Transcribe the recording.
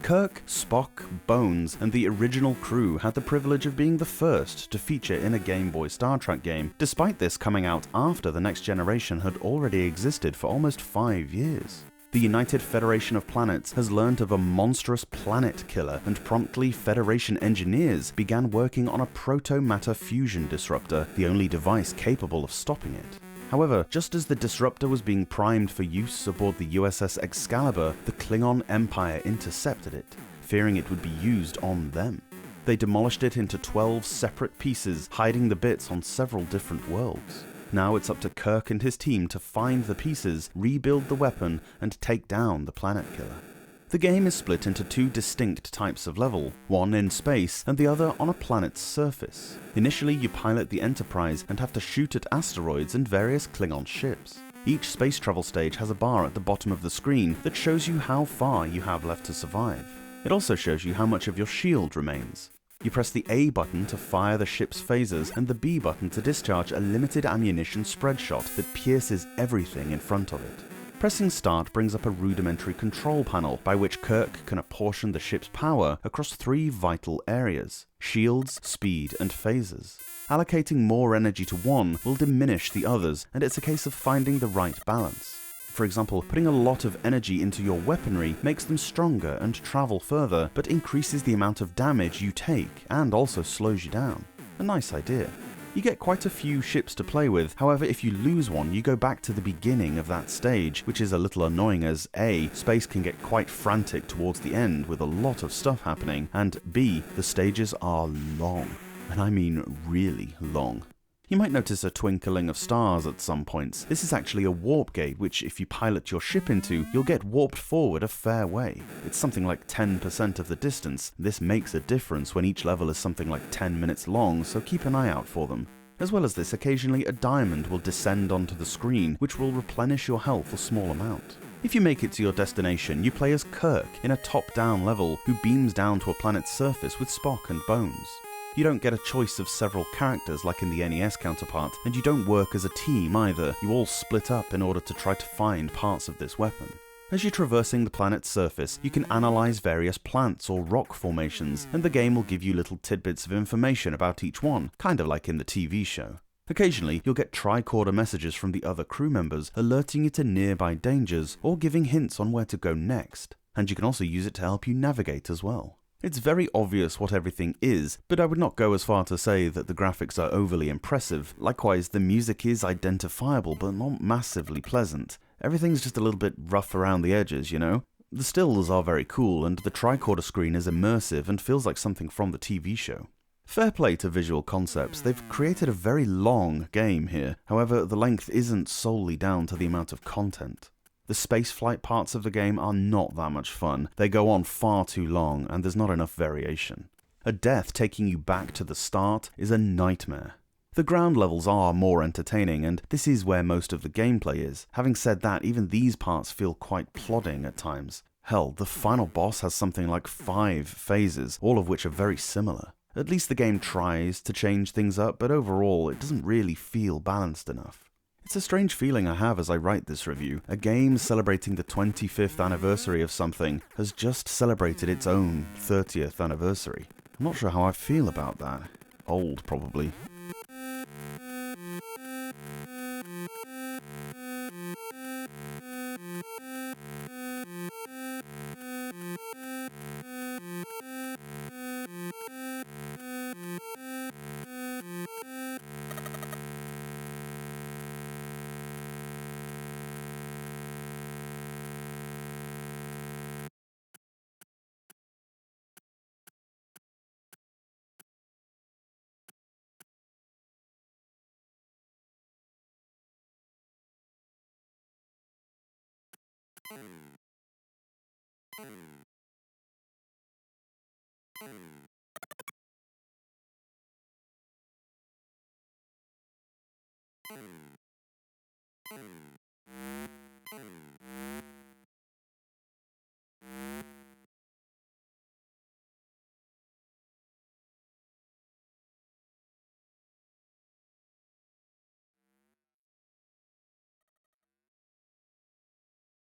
Kirk, Spock, Bones, and the original crew had the privilege of being the first to feature in a Game Boy Star Trek game, despite this coming out after the next generation had already existed for almost 5 years. The United Federation of Planets has learned of a monstrous planet killer, and promptly Federation engineers began working on a proto-matter fusion disruptor, the only device capable of stopping it. However, just as the disruptor was being primed for use aboard the USS Excalibur, the Klingon Empire intercepted it, fearing it would be used on them. They demolished it into 12 separate pieces, hiding the bits on several different worlds. Now it's up to Kirk and his team to find the pieces, rebuild the weapon, and take down the planet killer. The game is split into 2 distinct types of level, one in space and the other on a planet's surface. Initially you pilot the Enterprise and have to shoot at asteroids and various Klingon ships. Each space travel stage has a bar at the bottom of the screen that shows you how far you have left to survive. It also shows you how much of your shield remains. You press the A button to fire the ship's phasers and the B button to discharge a limited ammunition spread shot that pierces everything in front of it. Pressing start brings up a rudimentary control panel by which Kirk can apportion the ship's power across 3 vital areas: shields, speed, and phasers. Allocating more energy to one will diminish the others, and it's a case of finding the right balance. For example, putting a lot of energy into your weaponry makes them stronger and travel further, but increases the amount of damage you take and also slows you down. A nice idea. You get quite a few ships to play with, however if you lose one you go back to the beginning of that stage, which is a little annoying as A, space can get quite frantic towards the end with a lot of stuff happening, and B, the stages are long. And I mean really long. You might notice a twinkling of stars at some points. This is actually a warp gate which if you pilot your ship into, you'll get warped forward a fair way. It's something like 10% of the distance. This makes a difference when each level is something like 10 minutes long, so keep an eye out for them. As well as this, occasionally a diamond will descend onto the screen, which will replenish your health a small amount. If you make it to your destination, you play as Kirk in a top-down level who beams down to a planet's surface with Spock and Bones. You don't get a choice of several characters like in the NES counterpart, and you don't work as a team either. You all split up in order to try to find parts of this weapon. As you're traversing the planet's surface, you can analyze various plants or rock formations, and the game will give you little tidbits of information about each one, kind of like in the TV show. Occasionally, you'll get tricorder messages from the other crew members alerting you to nearby dangers or giving hints on where to go next, and you can also use it to help you navigate as well. It's very obvious what everything is, but I would not go as far to say that the graphics are overly impressive. Likewise, the music is identifiable but not massively pleasant. Everything's just a little bit rough around the edges, you know? The stills are very cool, and the tricorder screen is immersive and feels like something from the TV show. Fair play to Visual Concepts, they've created a very long game here. However, the length isn't solely down to the amount of content. The spaceflight parts of the game are not that much fun. They go on far too long, and there's not enough variation. A death taking you back to the start is a nightmare. The ground levels are more entertaining, and this is where most of the gameplay is. Having said that, even these parts feel quite plodding at times. Hell, the final boss has something like 5 phases, all of which are very similar. At least the game tries to change things up, but overall it doesn't really feel balanced enough. It's a strange feeling I have as I write this review. A game celebrating the 25th anniversary of something has just celebrated its own 30th anniversary. I'm not sure how I feel about that. Old, probably.